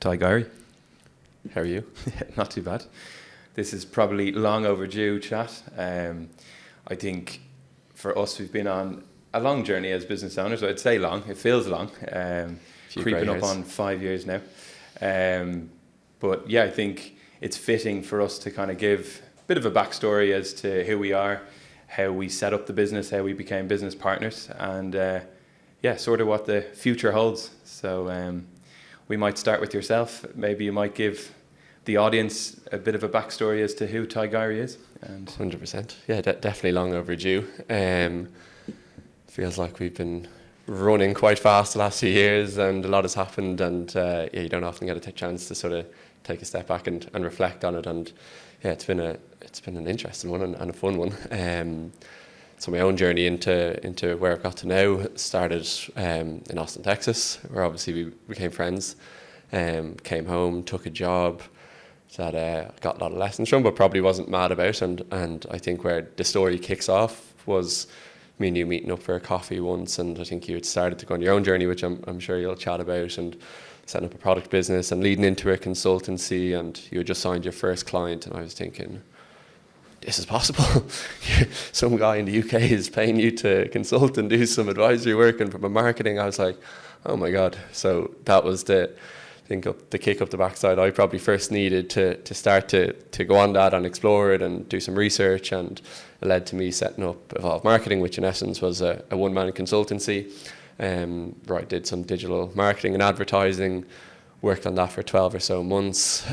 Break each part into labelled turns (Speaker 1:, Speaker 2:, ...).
Speaker 1: Tadhg Guiry.
Speaker 2: How are you?
Speaker 1: Not too bad. This is probably long overdue chat. I think for us, we've been on a long journey as business owners. I'd say long. It feels long. Creeping up on 5 years now. But yeah, I think it's fitting for us to kind of give a bit of a backstory as to who we are, how we set up the business, how we became business partners, and sort of what the future holds. So we might start with yourself. Maybe you might give the audience a bit of a backstory as to who Tadhg Guiry is. And
Speaker 2: 100%. Yeah, definitely long overdue. Feels like we've been running quite fast the last few years, and a lot has happened, and you don't often get a chance to sort of take a step back and reflect on it. And yeah, it's been an interesting one and a fun one. So my own journey into where I've got to now started in Austin, Texas, where obviously we became friends. Came home, took a job that I got a lot of lessons from, but probably wasn't mad about. And I think where the story kicks off was me and you meeting up for a coffee once, and I think you had started to go on your own journey, which I'm sure you'll chat about, and setting up a product business and leading into a consultancy, and you had just signed your first client, and I was thinking, this is possible. Some guy in the UK is paying you to consult and do some advisory work, and from a marketing, I was like, oh my God. So that was the kick up the backside I probably first needed to start to go on that and explore it and do some research, and it led to me setting up Evolve Marketing, which in essence was a one-man consultancy, where I did some digital marketing and advertising, worked on that for 12 or so months,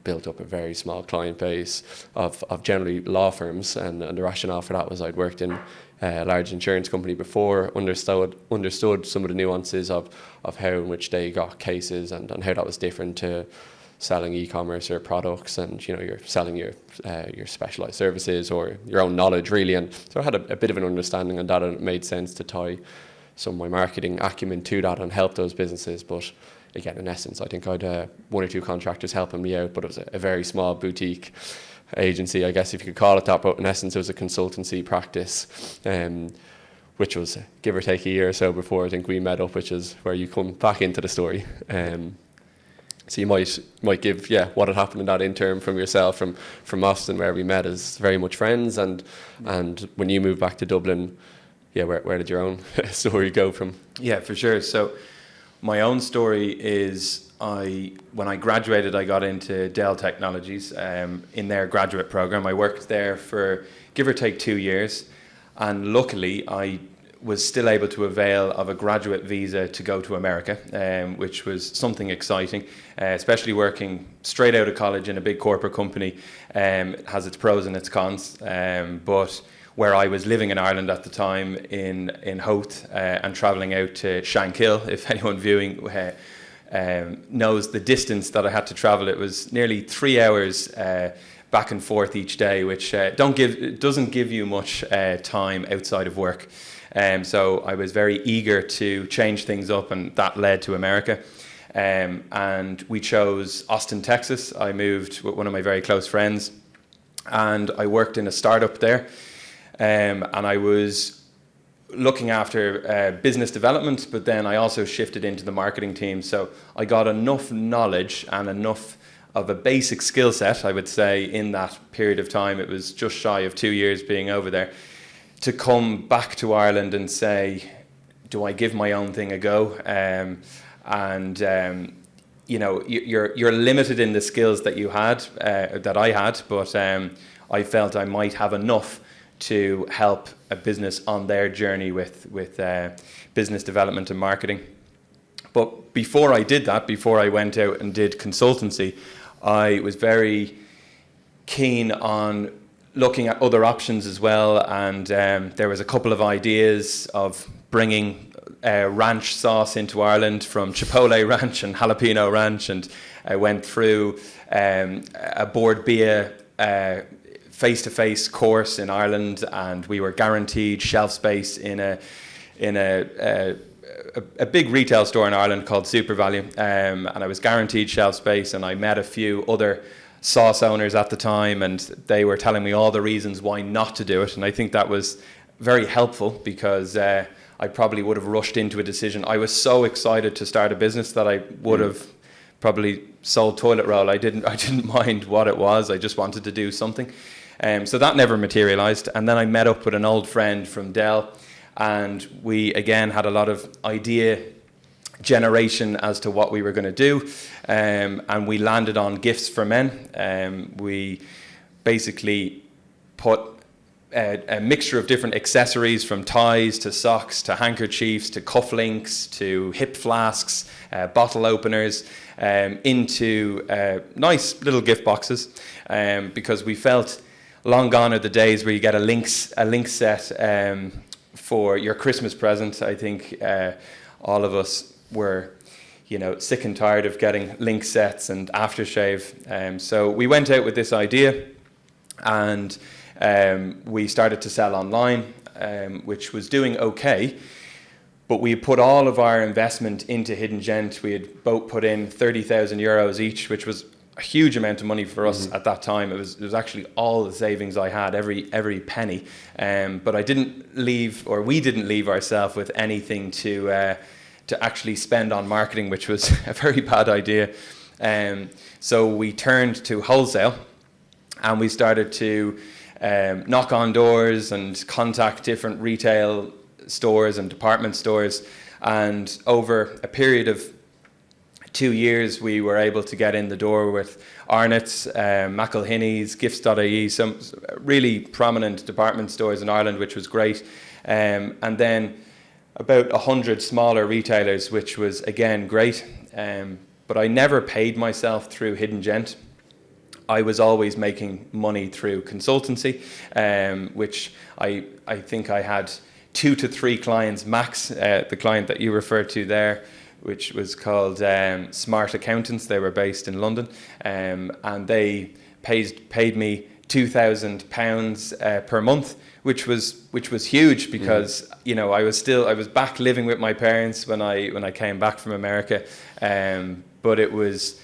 Speaker 2: built up a very small client base of generally law firms, and the rationale for that was I'd worked in a large insurance company before, understood some of the nuances of how in which they got cases, and how that was different to selling e-commerce or products, and you're selling your specialized services or your own knowledge really. And so I had a bit of an understanding on that, and it made sense to tie some of my marketing acumen to that and help those businesses. But again, in essence, I think I'd one or two contractors helping me out, but it was a very small boutique agency, I guess if you could call it that. But in essence, it was a consultancy practice, which was give or take a year or so before I think we met up, which is where you come back into the story. So you might give what had happened in that interim from yourself, from Austin, where we met as very much friends, and when you moved back to Dublin, where did your own story go from?
Speaker 1: Yeah, for sure. So my own story is when I graduated, I got into Dell Technologies in their graduate program. I worked there for give or take 2 years, and luckily I was still able to avail of a graduate visa to go to America, which was something exciting, especially working straight out of college in a big corporate company. It has its pros and its cons, but where I was living in Ireland at the time in Howth, and travelling out to Shankill, if anyone viewing knows the distance that I had to travel, it was nearly 3 hours back and forth each day, which doesn't give you much time outside of work. So I was very eager to change things up, and that led to America. And we chose Austin, Texas. I moved with one of my very close friends, and I worked in a startup there. And I was looking after business development, but then I also shifted into the marketing team. So I got enough knowledge and enough of a basic skill set, I would say, in that period of time. It was just shy of 2 years being over there, to come back to Ireland and say, do I give my own thing a go? You're limited in the skills that you had, that I had, but I felt I might have enough to help a business on their journey with business development and marketing. But before I did that, before I went out and did consultancy, I was very keen on looking at other options as well, and there was a couple of ideas of bringing ranch sauce into Ireland from Chipotle Ranch and Jalapeno Ranch, and I went through a Board BIA face-to-face course in Ireland, and we were guaranteed shelf space in a big retail store in Ireland called SuperValu, and I was guaranteed shelf space, and I met a few other sauce owners at the time, and they were telling me all the reasons why not to do it, and I think that was very helpful, because I probably would have rushed into a decision. I was so excited to start a business that I would have probably sold toilet roll. I didn't mind what it was. I just wanted to do something. So that never materialized. And then I met up with an old friend from Dell, and we again had a lot of idea generation as to what we were going to do, and we landed on gifts for men. We basically put a mixture of different accessories, from ties to socks to handkerchiefs to cufflinks to hip flasks, bottle openers, into nice little gift boxes, because we felt long gone are the days where you get a link set for your Christmas present. I think all of us were, sick and tired of getting link sets and aftershave. So we went out with this idea, and we started to sell online, which was doing okay. But we put all of our investment into Hidden Gent. We had both put in 30,000 euros each, which was a huge amount of money for us at that time. It was actually all the savings I had, every penny. But we didn't leave ourselves with anything to actually spend on marketing, which was a very bad idea. So we turned to wholesale, and we started to knock on doors and contact different retail stores and department stores. And over a period of 2 years, we were able to get in the door with Arnott's, McElhinney's, Gifts.ie, some really prominent department stores in Ireland, which was great. And then about 100 smaller retailers, which was again great. But I never paid myself through Hidden Gent. I was always making money through consultancy, which I think I had 2 to 3 clients max. The client that you referred to there, which was called Smart Accountants. They were based in London, and they paid me £2,000 per month, which was huge, because I was back living with my parents when I came back from America, but it was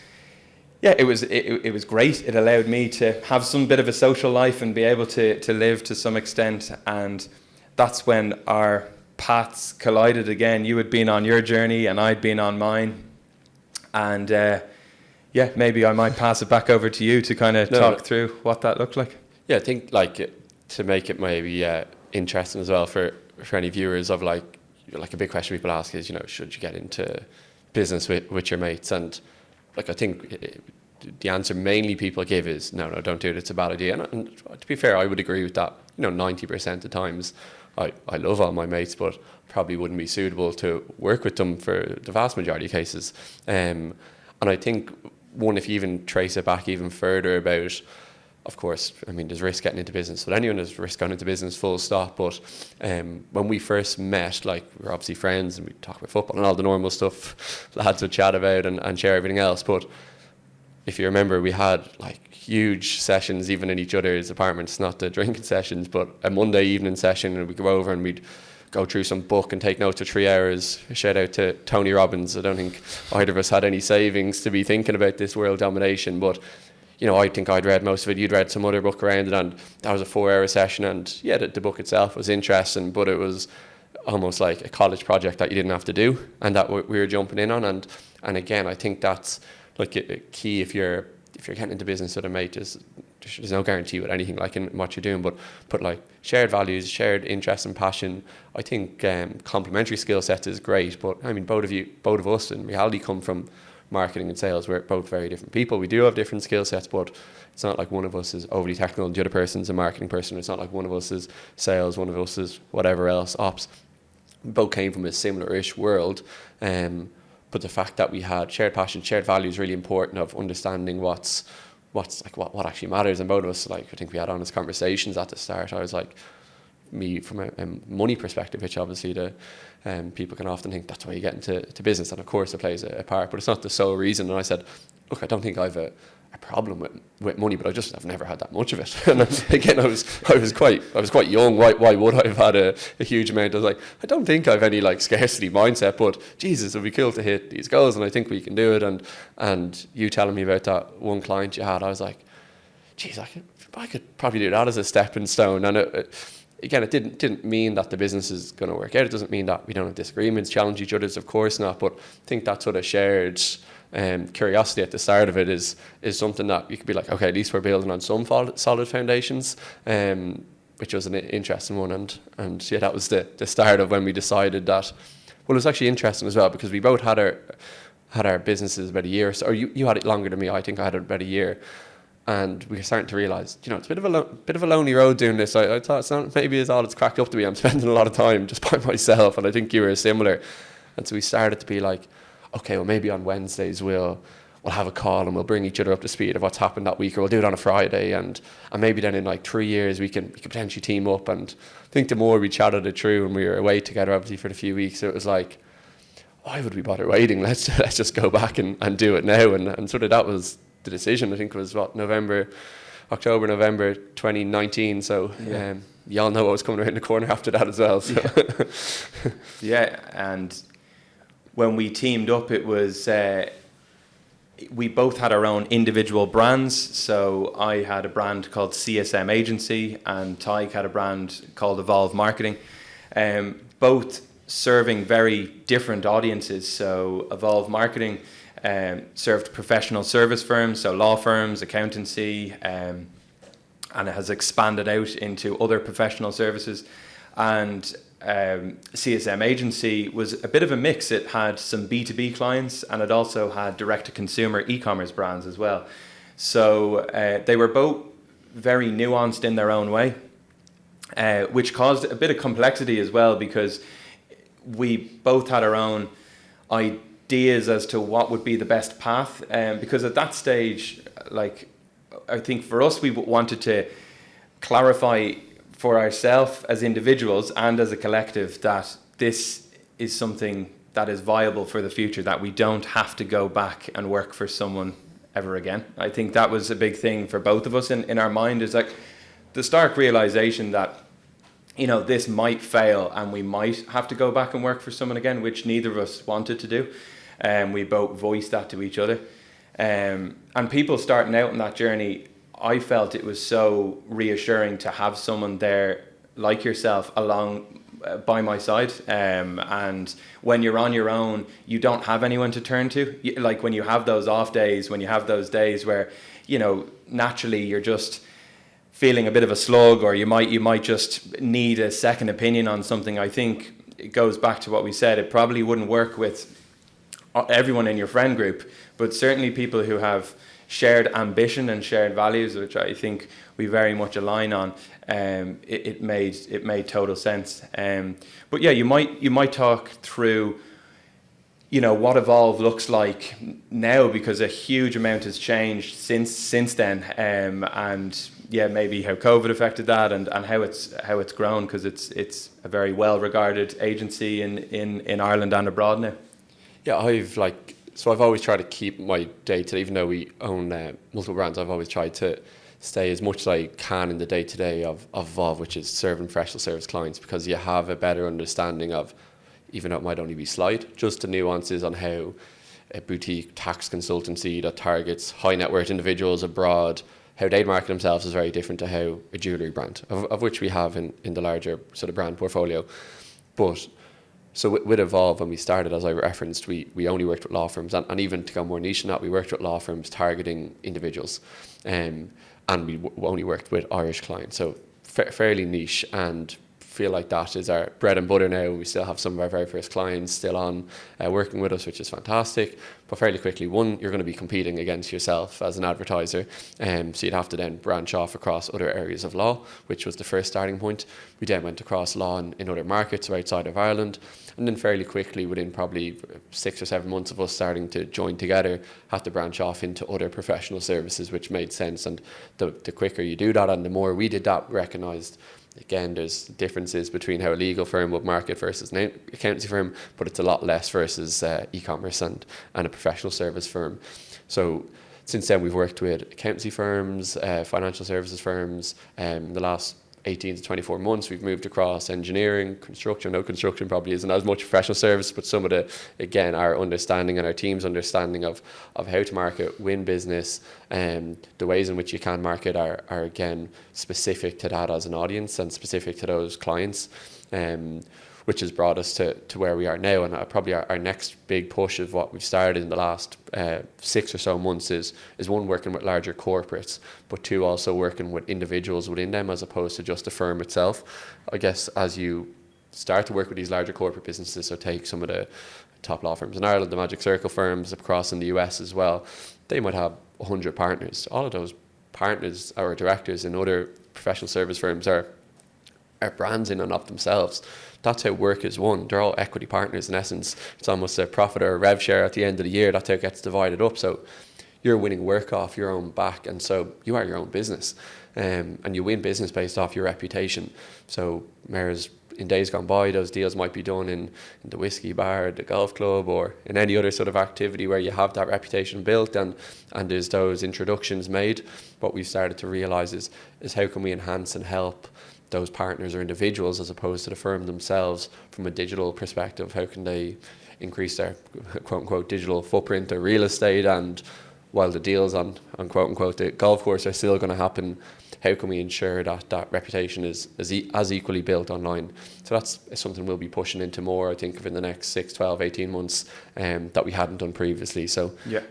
Speaker 1: great. It allowed me to have some bit of a social life and be able to live to some extent, and that's when our paths collided again. You had been on your journey and I'd been on mine, and maybe I might pass it back over to you to kind of talk through what that looked like.
Speaker 2: Yeah, I think to make it maybe interesting as well for any viewers, of like a big question people ask is, should you get into business with your mates? And I think the answer mainly people give is no, don't do it, it's a bad idea. And to be fair, I would agree with that. 90% of times I love all my mates, but probably wouldn't be suitable to work with them for the vast majority of cases. And I think if you even trace it back even further about, of course, there's risk getting into business with anyone, there's risk going into business full stop. But when we first met, we were obviously friends and we talk about football and all the normal stuff lads would chat about and share everything else. But if you remember, we had huge sessions even in each other's apartments, not the drinking sessions, but a Monday evening session, and we'd go over and we'd go through some book and take notes for 3 hours. Shout out to Tony Robbins. I don't think either of us had any savings to be thinking about this world domination, but I think I'd read most of it. You'd read some other book around it, and that was a 4-hour session. And yeah, the book itself was interesting, but it was almost like a college project that you didn't have to do, and that we were jumping in on. And again, I think that's a key if you're getting into business with a mate. There's no guarantee with anything in what you're doing, but shared values, shared interest and passion. I think complementary skill sets is great, but both of us in reality come from marketing and sales. We're both very different people. We do have different skill sets, but it's not like one of us is overly technical and the other person's a marketing person. It's not like one of us is sales, one of us is whatever else, ops. We both came from a similar-ish world, but the fact that we had shared passion, shared values is really important, of understanding what actually matters. And both of us, I think we had honest conversations at the start. I was me from a money perspective, which obviously people can often think that's why you get into business, and of course it plays a part, but it's not the sole reason. And I said, look, I don't think I've a problem with money, but I've never had that much of it. And again, I was quite young. Why would I have had a huge amount? I was I don't think I've any scarcity mindset, but Jesus, it'd be cool to hit these goals, and I think we can do it. And you telling me about that one client you had, I was geez, I could probably do that as a stepping stone. And again, it didn't mean that the business is going to work out. It doesn't mean that we don't have disagreements, challenge each other, of course not. But I think that sort of shared curiosity at the start of it is something that you could be like, okay, at least we're building on some solid foundations, which was an interesting one. And yeah, that was the start of when we decided that. Well, it was actually interesting as well because we both had our businesses about a year, or you had it longer than me. I think I had it about a year. And we were starting to realise, you know, it's a bit of a lonely road doing this. I thought it's not maybe it's all it's cracked up to be. I'm spending a lot of time just by myself, and I think you were similar. And so we started to be like, okay, well maybe on Wednesdays we'll have a call and we'll bring each other up to speed of what's happened that week, or we'll do it on a Friday, and maybe then in like 3 years we can potentially team up. And I think the more we chatted it through, and we were away together obviously for the few weeks, it was like, why would we bother waiting? Let's just go back and do it now. And sort of that was the decision. I think it was October, November 2019. So you all know what was coming around the corner after that as well. So.
Speaker 1: Yeah, and when we teamed up, it was we both had our own individual brands. So I had a brand called CSM Agency, and Tadhg had a brand called Evolve Marketing. Both serving very different audiences. So Evolve Marketing served professional service firms, so law firms, accountancy, and it has expanded out into other professional services. And CSM Agency was a bit of a mix. It had some B2B clients, and it also had direct-to-consumer e-commerce brands as well. So they were both very nuanced in their own way, which caused a bit of complexity as well, because we both had our own ideas as to what would be the best path. Because at that stage, like, I think for us, we wanted to clarify for ourselves as individuals and as a collective that this is something that is viable for the future, that we don't have to go back and work for someone ever again. I think that was a big thing for both of us in our mind, is like the stark realization that, you know, this might fail and we might have to go back and work for someone again, which neither of us wanted to do. We both voiced that to each other. And people starting out on that journey, I felt it was so reassuring to have someone there like yourself along by my side. And when you're on your own, you don't have anyone to turn to. Like when you have those off days, when you have those days where, you know, naturally you're just feeling a bit of a slug, or you might just need a second opinion on something. I think it goes back to what we said. It probably wouldn't work with everyone in your friend group, but certainly people who have shared ambition and shared values, which I think we very much align on. It made total sense. But yeah, you might talk through, you know, what Evolve looks like now, because a huge amount has changed since then. And yeah, maybe how COVID affected that, and how it's grown, because it's a very well regarded agency in Ireland and abroad now.
Speaker 2: Yeah, I've always tried to keep my day-to-day, even though we own multiple brands, I've always tried to stay as much as I can in the day-to-day of Evolve, which is serving professional service clients, because you have a better understanding of, even though it might only be slight, just the nuances on how a boutique tax consultancy that targets high net worth individuals abroad, how they market themselves is very different to how a jewellery brand, of which we have in the larger sort of brand portfolio. But so with Evolve, when we started, as I referenced, we only worked with law firms, and even to go more niche than that, we worked with law firms targeting individuals, and we only worked with Irish clients, so fairly niche, and feel like that is our bread and butter now. We still have some of our very first clients still on working with us, which is fantastic. But fairly quickly, one, you're going to be competing against yourself as an advertiser, so you'd have to then branch off across other areas of law, which was the first starting point. We then went across law in other markets outside of Ireland, and then fairly quickly, within probably 6 or 7 months of us starting to join together, had to branch off into other professional services, which made sense. And the quicker you do that, and the more we did that, recognised, again, there's differences between how a legal firm would market versus an accountancy firm, but it's a lot less versus e-commerce and a professional service firm. So since then, we've worked with accountancy firms, financial services firms. In the last 18 to 24 months, we've moved across engineering, construction. No, construction probably isn't as much professional service, but some of the, again, our understanding and our team's understanding of how to market, win business, and the ways in which you can market are again specific to that as an audience and specific to those clients. which has brought us to where we are now. And probably our next big push of what we've started in the last 6 or so months is one, working with larger corporates, but two, also working with individuals within them as opposed to just the firm itself. I guess as you start to work with these larger corporate businesses, so take some of the top law firms in Ireland, the Magic Circle firms across in the US as well, they might have 100 partners. All of those partners or directors in other professional service firms are brands in and of themselves. That's how work is won. They're all equity partners in essence. It's almost a profit or a rev share at the end of the year. That's how it gets divided up. So you're winning work off your own back, and so you are your own business, and you win business based off your reputation. So whereas in days gone by, those deals might be done in the whiskey bar, the golf club, or in any other sort of activity where you have that reputation built and there's those introductions made. What we've started to realise is how can we enhance and help those partners or individuals as opposed to the firm themselves from a digital perspective. How can they increase their quote unquote digital footprint or real estate, and while the deals on quote unquote the golf course are still going to happen, how can we ensure that reputation is as equally built online? So that's something we'll be pushing into more, I think, in the next 6, 12, 18 months that we hadn't done previously. So
Speaker 1: yeah.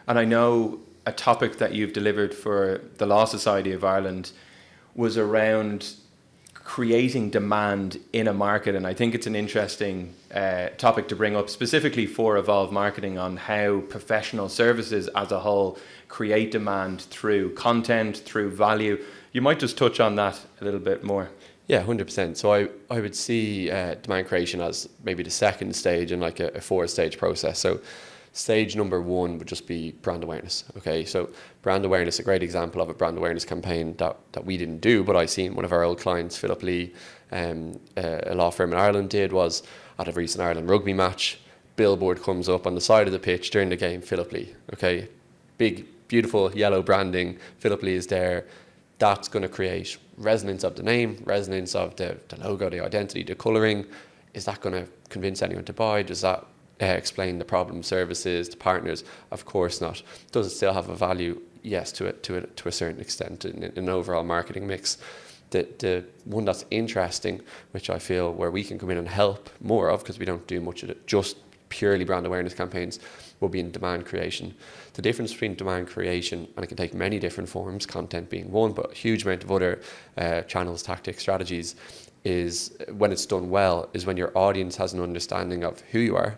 Speaker 1: And I know a topic that you've delivered for the Law Society of Ireland was around creating demand in a market, and I think it's an interesting topic to bring up specifically for Evolve Marketing on how professional services as a whole create demand through content, through value. You might just touch on that a little bit more.
Speaker 2: Yeah, 100%. So I would see demand creation as maybe the second stage in like a 4-stage process. So stage number 1 would just be brand awareness. Okay, so brand awareness, a great example of a brand awareness campaign that we didn't do, but I seen one of our old clients, Philip Lee, a law firm in Ireland, did was at a recent Ireland rugby match, billboard comes up on the side of the pitch during the game, Philip Lee. Okay, big, beautiful yellow branding, Philip Lee is there. That's going to create resonance of the name, resonance of the logo, the identity, the colouring. Is that going to convince anyone to buy? Does that explain the problem, services, the partners? Of course not. Does it still have a value? Yes, to a certain extent in an overall marketing mix. The one that's interesting, which I feel where we can come in and help more of, because we don't do much of it, just purely brand awareness campaigns, will be in demand creation. The difference between demand creation, and it can take many different forms, content being one, but a huge amount of other channels, tactics, strategies, is when it's done well, is when your audience has an understanding of who you are,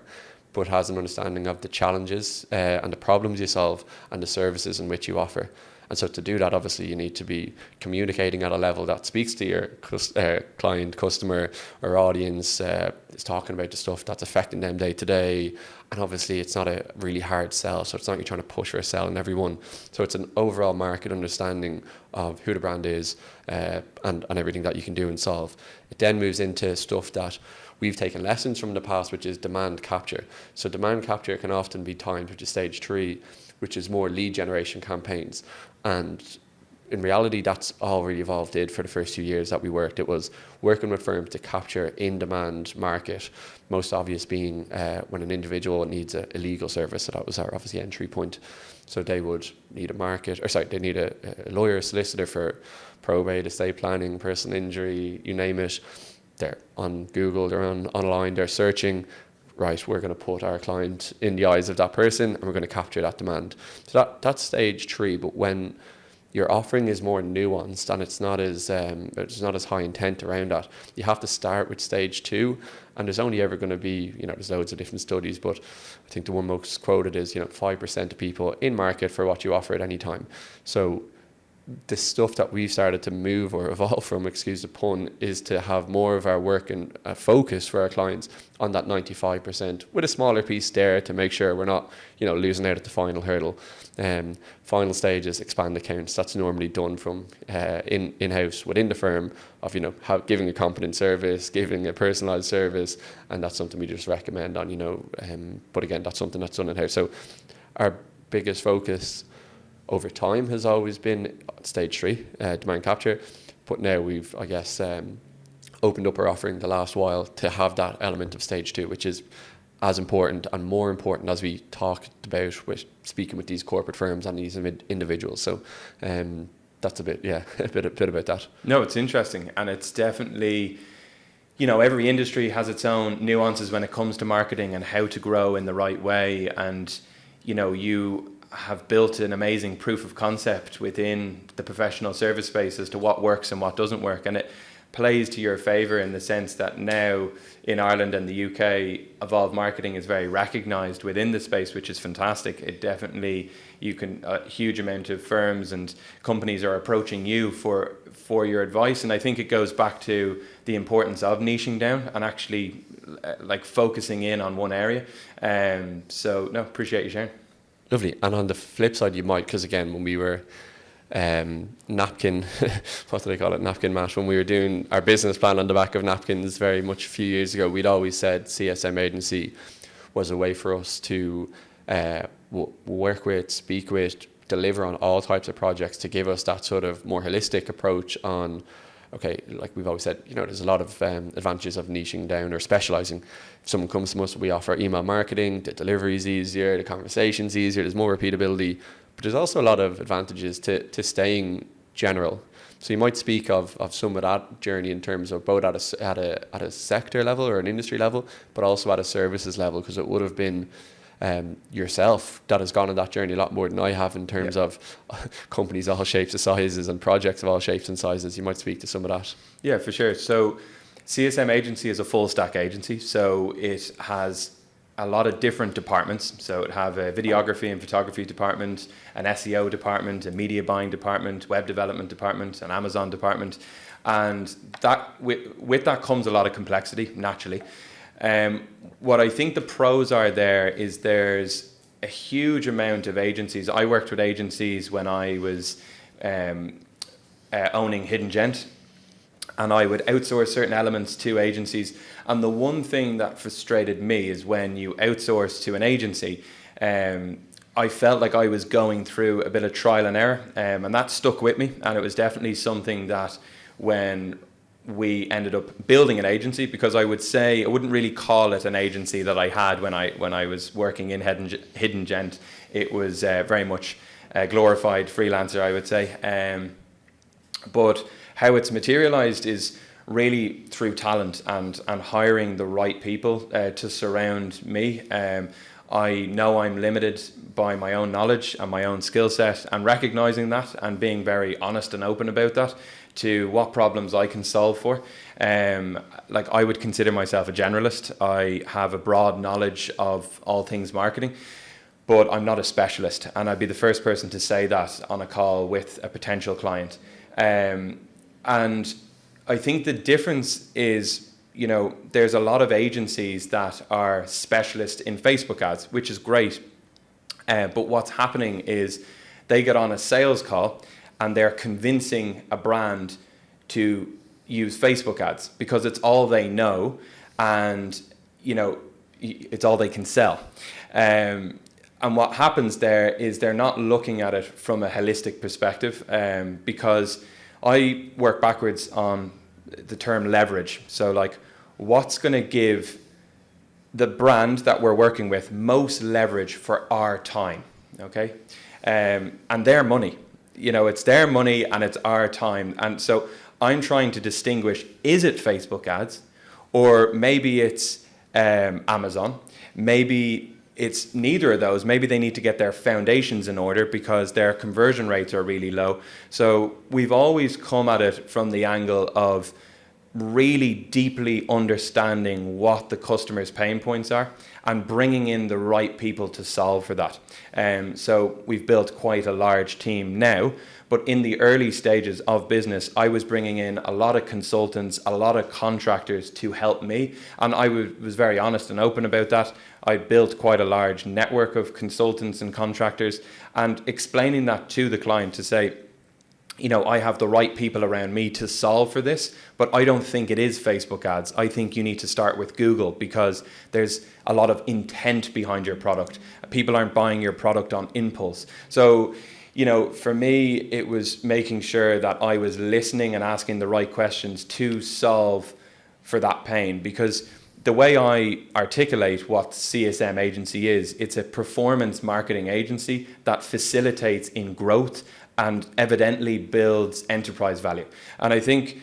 Speaker 2: but has an understanding of the challenges and the problems you solve and the services in which you offer. And so to do that, obviously, you need to be communicating at a level that speaks to your client, customer, or audience, is talking about the stuff that's affecting them day to day. And obviously, it's not a really hard sell, so it's not you're trying to push for a sell in everyone. So it's an overall market understanding of who the brand is and everything that you can do and solve. It then moves into stuff that we've taken lessons from in the past, which is demand capture. So demand capture can often be timed, which is stage 3, which is more lead generation campaigns. And in reality, that's all really Evolve did for the first 2 years that we worked. It was working with firms to capture in-demand market, most obvious being when an individual needs a legal service. So that was our obviously entry point. So they would need they need a lawyer, solicitor for probate, estate planning, personal injury, you name it. They're on Google, they're online, they're searching. Right, we're going to put our client in the eyes of that person and we're going to capture that demand. So that's stage 3, but when your offering is more nuanced and it's not as high intent around that, you have to start with stage 2, and there's only ever going to be, there's loads of different studies, but I think the one most quoted is, 5% of people in market for what you offer at any time. So the stuff that we've started to move or evolve from, excuse the pun, is to have more of our work and focus for our clients on that 95%, with a smaller piece there to make sure we're not, losing out at the final hurdle. Final stage is expand accounts. That's normally done from in-house within the firm of, giving a competent service, giving a personalised service, and that's something we just recommend on, but again, that's something that's done in-house. So our biggest focus over time has always been stage 3, demand capture, but now we've, I guess, opened up our offering the last while to have that element of stage 2, which is as important and more important as we talked about with speaking with these corporate firms and these individuals. So that's a bit about that.
Speaker 1: No, it's interesting, and it's definitely every industry has its own nuances when it comes to marketing and how to grow in the right way. And, you have built an amazing proof of concept within the professional service space as to what works and what doesn't work. And it plays to your favor in the sense that now in Ireland and the UK, evolved marketing is very recognized within the space, which is fantastic. It definitely, a huge amount of firms and companies are approaching you for your advice. And I think it goes back to the importance of niching down and actually like focusing in on one area. So no, appreciate you sharing.
Speaker 2: Lovely. And on the flip side, you might, because again, when we were napkin, what did I call it? Napkin mash. When we were doing our business plan on the back of napkins very much a few years ago, we'd always said CSM agency was a way for us to work with, speak with, deliver on all types of projects, to give us that sort of more holistic approach on, okay, like we've always said, there's a lot of advantages of niching down or specializing. If someone comes to us, we offer email marketing, the delivery is easier, the conversation's easier, there's more repeatability, but there's also a lot of advantages to staying general. So you might speak of some of that journey in terms of both at a sector level or an industry level, but also at a services level, because it would have been yourself that has gone on that journey a lot more than I have in terms of companies of all shapes and sizes and projects of all shapes and sizes. You might speak to some of that.
Speaker 1: Yeah, for sure. So CSM agency is a full stack agency. So it has a lot of different departments. So it have a videography and photography department, an SEO department, a media buying department, web development department, an Amazon department. And that with that comes a lot of complexity, naturally. What I think the pros are there is there's a huge amount of agencies. I worked with agencies when I was owning Hidden Gent, and I would outsource certain elements to agencies. And the one thing that frustrated me is when you outsource to an agency, I felt like I was going through a bit of trial and error, and that stuck with me. And it was definitely something that when we ended up building an agency, because I would say, I wouldn't really call it an agency that I had when I was working in Hidden Gent. It was very much a glorified freelancer, I would say. But how it's materialized is really through talent and hiring the right people to surround me. I know I'm limited by my own knowledge and my own skill set, and recognizing that and being very honest and open about that to what problems I can solve for. Like I would consider myself a generalist. I have a broad knowledge of all things marketing, but I'm not a specialist. And I'd be the first person to say that on a call with a potential client. And I think the difference is, there's a lot of agencies that are specialists in Facebook ads, which is great. But what's happening is they get on a sales call and they're convincing a brand to use Facebook ads because it's all they know and, it's all they can sell. And what happens there is they're not looking at it from a holistic perspective, because I work backwards on the term leverage. So like, what's going to give the brand that we're working with most leverage for our time, okay? And their money. It's their money and it's our time. And so I'm trying to distinguish, is it Facebook ads? Or maybe it's Amazon. Maybe it's neither of those. Maybe they need to get their foundations in order because their conversion rates are really low. So we've always come at it from the angle of really deeply understanding what the customer's pain points are and bringing in the right people to solve for that. So we've built quite a large team now, but in the early stages of business, I was bringing in a lot of consultants, a lot of contractors to help me. And I was very honest and open about that. I built quite a large network of consultants and contractors, and explaining that to the client to say, I have the right people around me to solve for this, but I don't think it is Facebook ads. I think you need to start with Google because there's a lot of intent behind your product. People aren't buying your product on impulse. So, for me, it was making sure that I was listening and asking the right questions to solve for that pain, because the way I articulate what CSM agency is, it's a performance marketing agency that facilitates in growth and evidently builds enterprise value. And I think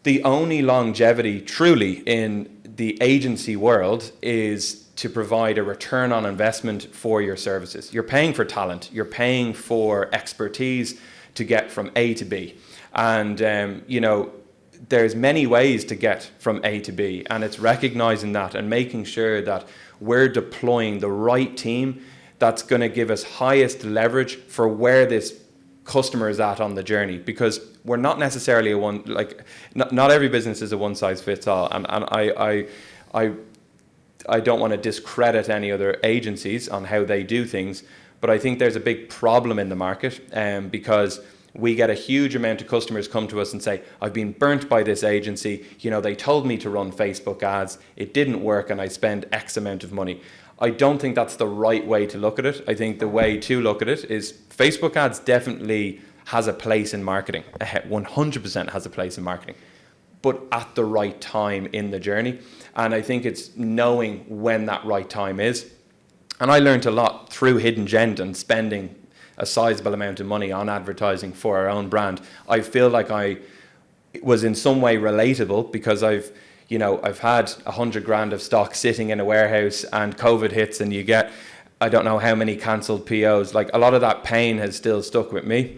Speaker 1: the only longevity truly in the agency world is to provide a return on investment for your services. You're paying for talent, you're paying for expertise to get from A to B. And, you know, there's many ways to get from A to B, and it's recognizing that and making sure that we're deploying the right team that's going to give us highest leverage for where this customer is at on the journey, because we're not necessarily not every business is a one size fits all, and I don't want to discredit any other agencies on how they do things, but I think there's a big problem in the market, because we get a huge amount of customers come to us and say, I've been burnt by this agency, you know, they told me to run Facebook ads, it didn't work, and I spend X amount of money. I don't think that's the right way to look at it. I think the way to look at it is Facebook ads definitely has a place in marketing, 100% has a place in marketing, but at the right time in the journey. And I think it's knowing when that right time is. And I learned a lot through Hidden Gem and spending a sizable amount of money on advertising for our own brand. I feel like I was in some way relatable, because I've had 100 grand of stock sitting in a warehouse, and COVID hits and you get, I don't know how many cancelled POs. Like, a lot of that pain has still stuck with me.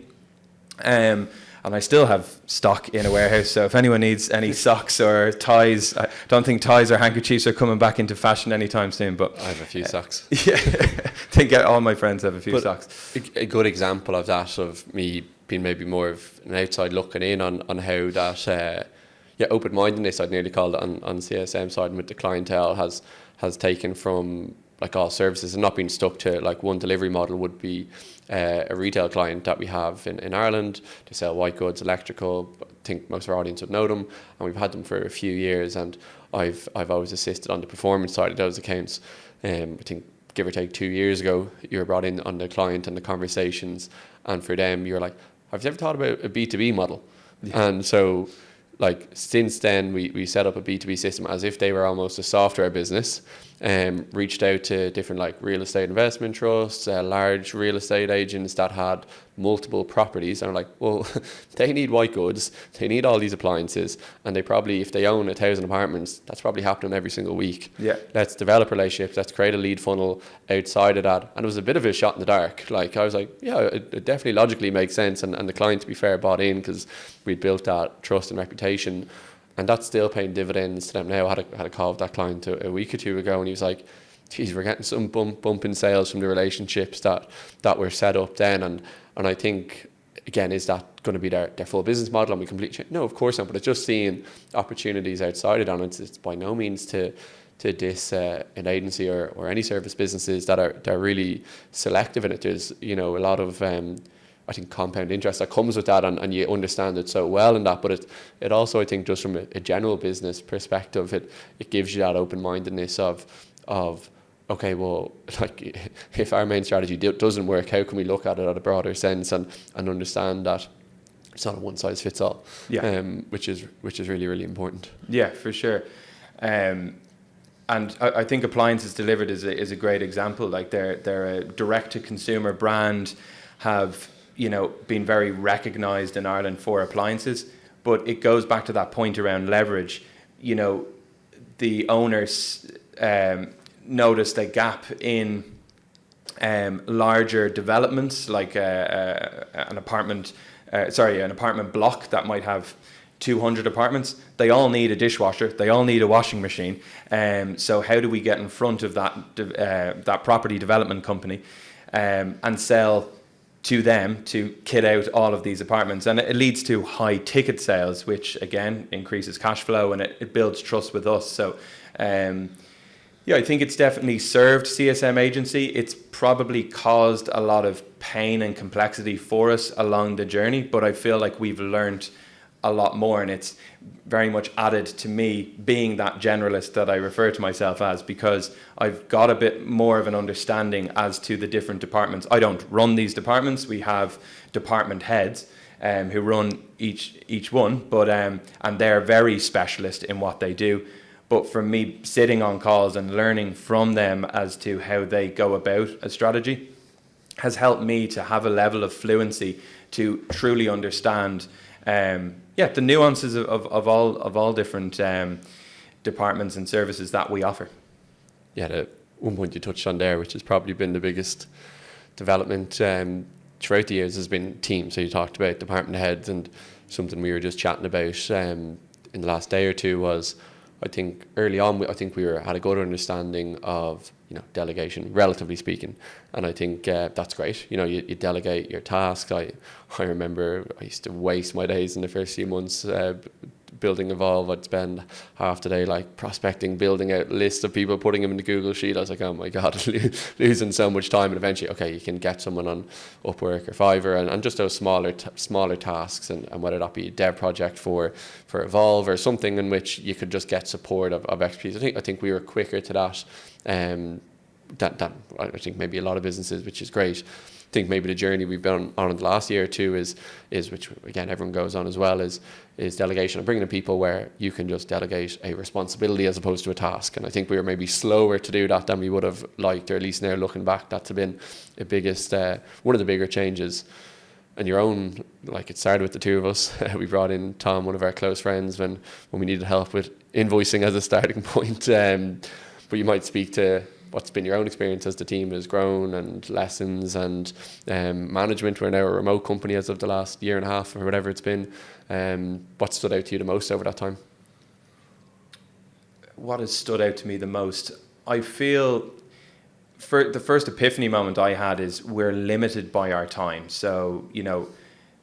Speaker 1: And I still have stock in a warehouse, so if anyone needs any socks or ties, I don't think ties or handkerchiefs are coming back into fashion anytime soon, but
Speaker 2: I have a few socks.
Speaker 1: Yeah, I think all my friends have a few socks.
Speaker 2: A good example of that, of me being maybe more of an outside looking in on how that open-mindedness, I'd nearly call it, on CSM side, and with the clientele has taken from like all services and not being stuck to like one delivery model. Would be a retail client that we have in Ireland. They sell white goods, electrical. I think most of our audience would know them, and we've had them for a few years, and I've always assisted on the performance side of those accounts. I think give or take 2 years ago, you were brought in on the client and the conversations, and for them you're like, have you ever thought about a B2B model? Yeah. And so like since then we set up a B2B system as if they were almost a software business, reached out to different like real estate investment trusts, large real estate agents that had multiple properties, and are like, well, they need white goods, they need all these appliances, and they probably, if they own 1,000 apartments, that's probably happening every single week. Yeah. Let's develop relationships, let's create a lead funnel outside of that. And it was a bit of a shot in the dark. Like, I was like, yeah, it definitely logically makes sense, and the client, to be fair, bought in because we'd built that trust and reputation. And that's still paying dividends to them now. I had a call with that client a week or two ago, and he was like, geez, we're getting some bump in sales from the relationships that were set up then. And I think, again, is that going to be their full business model? And we completely change? No, of course not. But it's just seeing opportunities outside of that. And it's by no means to diss an agency or any service businesses they're really selective in it. There's, you know, a lot of I think compound interest that comes with that, and you understand it so well in that. But it also, I think, just from a general business perspective, it gives you that open-mindedness of okay, well, like, if our main strategy doesn't work, how can we look at it at a broader sense and understand that it's not a one size fits all. Yeah. Which is really, really important.
Speaker 1: Yeah, for sure. And I think Appliances Delivered is a great example. Like, they're a direct to consumer brand, have, you know, been very recognized in Ireland for appliances, but it goes back to that point around leverage. You know, the owners noticed a gap in larger developments, like an apartment block that might have 200 apartments. They all need a dishwasher, they all need a washing machine. So how do we get in front of that property development company and sell to them to kit out all of these apartments? And it leads to high ticket sales, which again increases cash flow, and it builds trust with us. So yeah, I think it's definitely served CSM agency. It's probably caused a lot of pain and complexity for us along the journey, but I feel like we've learned a lot more, and it's very much added to me being that generalist that I refer to myself as, because I've got a bit more of an understanding as to the different departments. I don't run these departments. We have department heads who run each one, but and they're very specialist in what they do. But for me, sitting on calls and learning from them as to how they go about a strategy has helped me to have a level of fluency to truly understand The nuances of all different departments and services that we offer.
Speaker 2: Yeah, the one point you touched on there, which has probably been the biggest development throughout the years, has been teams. So you talked about department heads, and something we were just chatting about in the last day or two was, I think early on, we had a good understanding of delegation, relatively speaking, and I think that's great. You delegate your tasks. I remember I used to waste my days in the first few months building Evolve. I'd spend half the day like prospecting, building out lists of people, putting them in the Google Sheet. I was like, oh my God, losing so much time. And eventually, okay, you can get someone on Upwork or Fiverr and just those smaller tasks, and whether that be a dev project for Evolve or something in which you could just get support of expertise. I think we were quicker to that. That I think maybe a lot of businesses, which is great. I think maybe the journey we've been on in the last year or two is which again everyone goes on as well, is delegation and bringing in people where you can just delegate a responsibility as opposed to a task. And I think we were maybe slower to do that than we would have liked, or at least now looking back, that's been the biggest one of the bigger changes. And your own, like, it started with the two of us. We brought in Tom, one of our close friends, when we needed help with invoicing as a starting point. But you might speak to what's been your own experience as the team has grown, and lessons and management. We're now a remote company as of the last year and a half or whatever it's been. What stood out to you the most over that time?
Speaker 1: What has stood out to me the most? I feel for the first epiphany moment I had is we're limited by our time. So,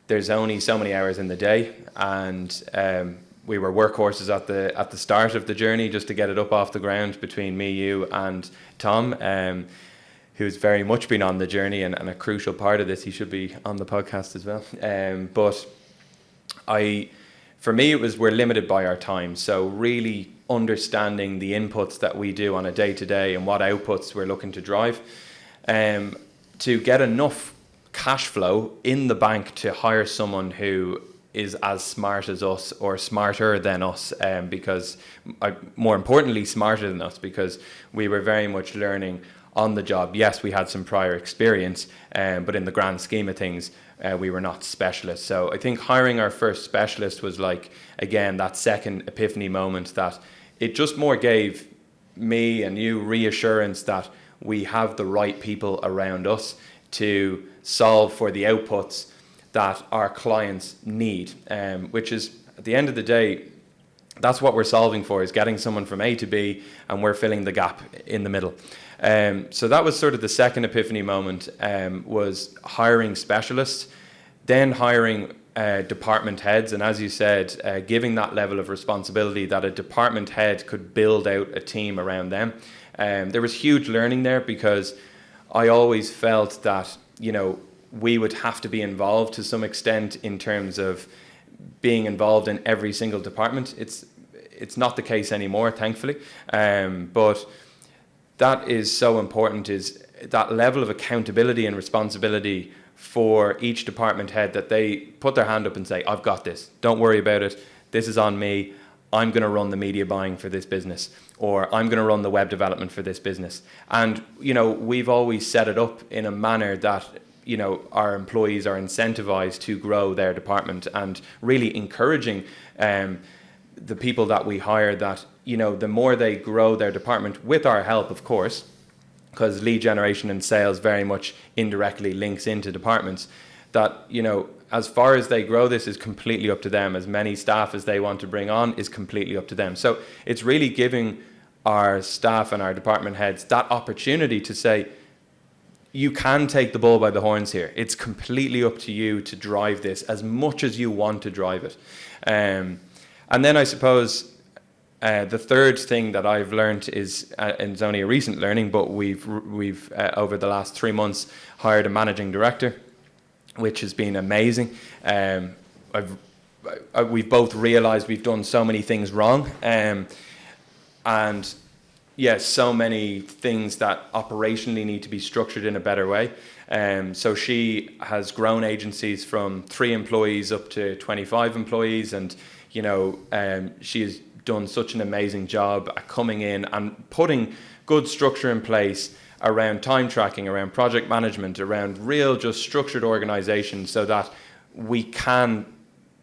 Speaker 1: there's only so many hours in the day, and we were workhorses at the start of the journey just to get it up off the ground between me, you, and Tom, who's very much been on the journey and a crucial part of this. He should be on the podcast as well. But for me, it was we're limited by our time. So really understanding the inputs that we do on a day-to-day and what outputs we're looking to drive, to get enough cash flow in the bank to hire someone who is as smart as us or smarter than us, because more importantly smarter than us, because we were very much learning on the job. Yes, we had some prior experience, but in the grand scheme of things, we were not specialists. So I think hiring our first specialist was like, again, that second epiphany moment, that it just more gave me and you reassurance that we have the right people around us to solve for the outputs that our clients need, which is, at the end of the day, that's what we're solving for, is getting someone from A to B, and we're filling the gap in the middle. So that was sort of the second epiphany moment, was hiring specialists, then hiring department heads, and as you said, giving that level of responsibility that a department head could build out a team around them. There was huge learning there, because I always felt that, we would have to be involved to some extent in terms of being involved in every single department. It's not the case anymore, thankfully. But that is so important, is that level of accountability and responsibility for each department head, that they put their hand up and say, I've got this. Don't worry about it. This is on me. I'm going to run the media buying for this business, or I'm going to run the web development for this business. And, we've always set it up in a manner that our employees are incentivized to grow their department, and really encouraging the people that we hire that, the more they grow their department, with our help, of course, because lead generation and sales very much indirectly links into departments, that, as far as they grow, this is completely up to them. As many staff as they want to bring on is completely up to them. So it's really giving our staff and our department heads that opportunity to say, you can take the bull by the horns here. It's completely up to you to drive this as much as you want to drive it. And then I suppose the third thing that I've learned is, and it's only a recent learning, but we've over the last 3 months hired a managing director, which has been amazing. We've both realised we've done so many things wrong, and yes, so many things that operationally need to be structured in a better way. So she has grown agencies from 3 employees up to 25 employees, and she has done such an amazing job at coming in and putting good structure in place around time tracking, around project management, around real just structured organization, so that we can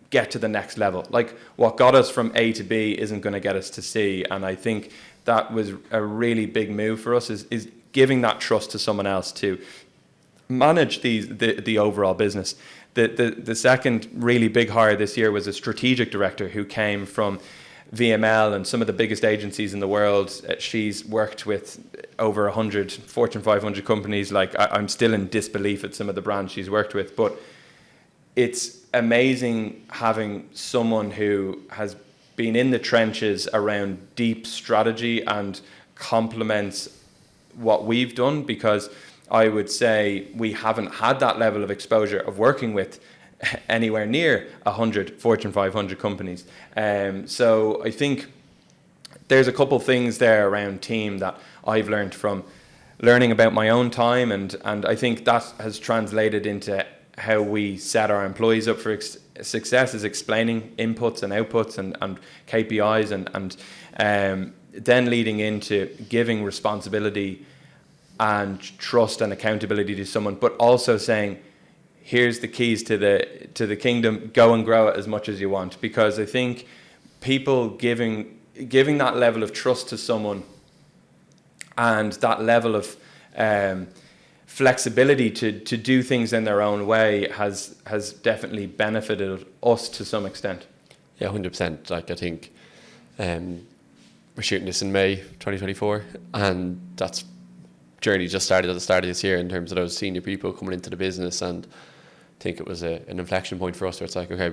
Speaker 1: get to the next level. Like what got us from A to B isn't going to get us to C. And I think that was a really big move for us, is giving that trust to someone else to manage the overall business. The second really big hire this year was a strategic director who came from VML and some of the biggest agencies in the world. She's worked with over 100 Fortune 500 companies. Like I'm still in disbelief at some of the brands she's worked with, but it's amazing having someone who has been in the trenches around deep strategy and complements what we've done, because I would say we haven't had that level of exposure of working with anywhere near 100 Fortune 500 companies. So I think there's a couple things there around team that I've learned from learning about my own time, and I think that has translated into how we set our employees up for success, is explaining inputs and outputs and KPIs, and then leading into giving responsibility and trust and accountability to someone, but also saying, here's the keys to the kingdom, go and grow it as much as you want. Because I think people giving that level of trust to someone and that level of flexibility to do things in their own way has definitely benefited us to some extent.
Speaker 2: Yeah, 100%. Like I think we're shooting this in May 2024, and that's journey just started at the start of this year in terms of those senior people coming into the business. And I think it was an inflection point for us where it's like, okay,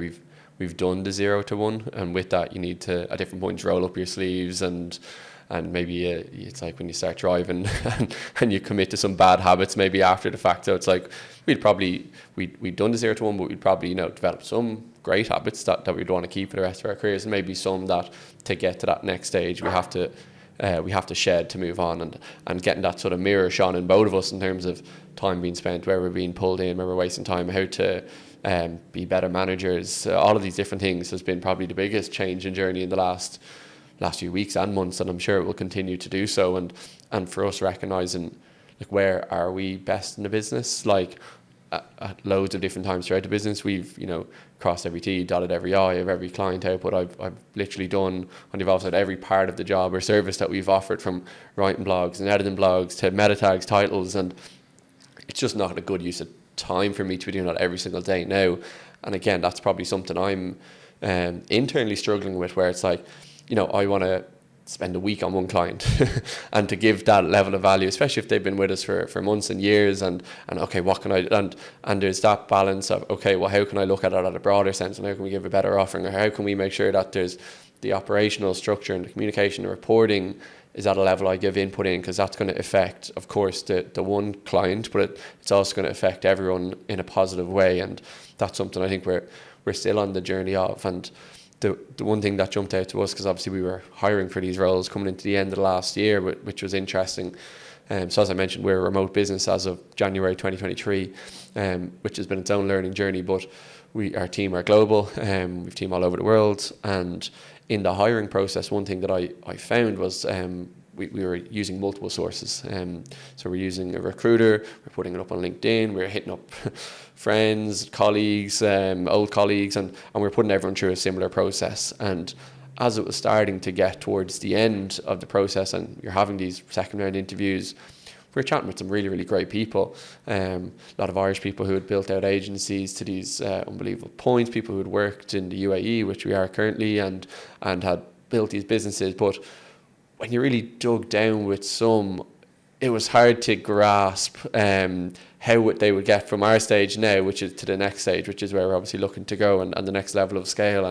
Speaker 2: we've done the 0 to 1, and with that you need to at different points roll up your sleeves, and maybe it's like when you start driving and you commit to some bad habits maybe after the fact. So it's like we'd done the 0 to 1, but we'd probably develop some great habits that we'd want to keep for the rest of our careers, and maybe some that to get to that next stage we have to shed to move on, and getting that sort of mirror shone in both of us in terms of time being spent, where we're being pulled in, where we're wasting time, how to be better managers. All of these different things has been probably the biggest change in journey in the last few weeks and months, and I'm sure it will continue to do so. And for us, recognizing like where are we best in the business, like at loads of different times throughout the business, we've crossed every T, dotted every I of every client output. I've literally done on the evolved side every part of the job or service that we've offered, from writing blogs and editing blogs to meta tags, titles, and it's just not a good use of time for me to be doing that every single day now. And again, that's probably something I'm internally struggling with, where it's like, I want to spend a week on one client and to give that level of value, especially if they've been with us for months and years, and okay, what can I, and there's that balance of, okay, well, how can I look at it at a broader sense, and how can we give a better offering, or how can we make sure that there's the operational structure and the communication and reporting is at a level I give input in, because that's going to affect, of course, the one client, but it's also going to affect everyone in a positive way. And that's something I think we're still on the journey of. And the one thing that jumped out to us, because obviously we were hiring for these roles coming into the end of the last year, which was interesting. So as I mentioned, we're a remote business as of January 2023, which has been its own learning journey, but our team are global, we've team all over the world. And in the hiring process, one thing that I found was we were using multiple sources. So we're using a recruiter, we're putting it up on LinkedIn, we're hitting up friends, colleagues, old colleagues, and we're putting everyone through a similar process. And as it was starting to get towards the end of the process and you're having these second round interviews, we're chatting with some really, really great people. A lot of Irish people who had built out agencies to these unbelievable points, people who had worked in the UAE, which we are currently, and had built these businesses. But when you really dug down with some, it was hard to grasp how they would get from our stage now, which is to the next stage, which is where we're obviously looking to go, and the next level of scale.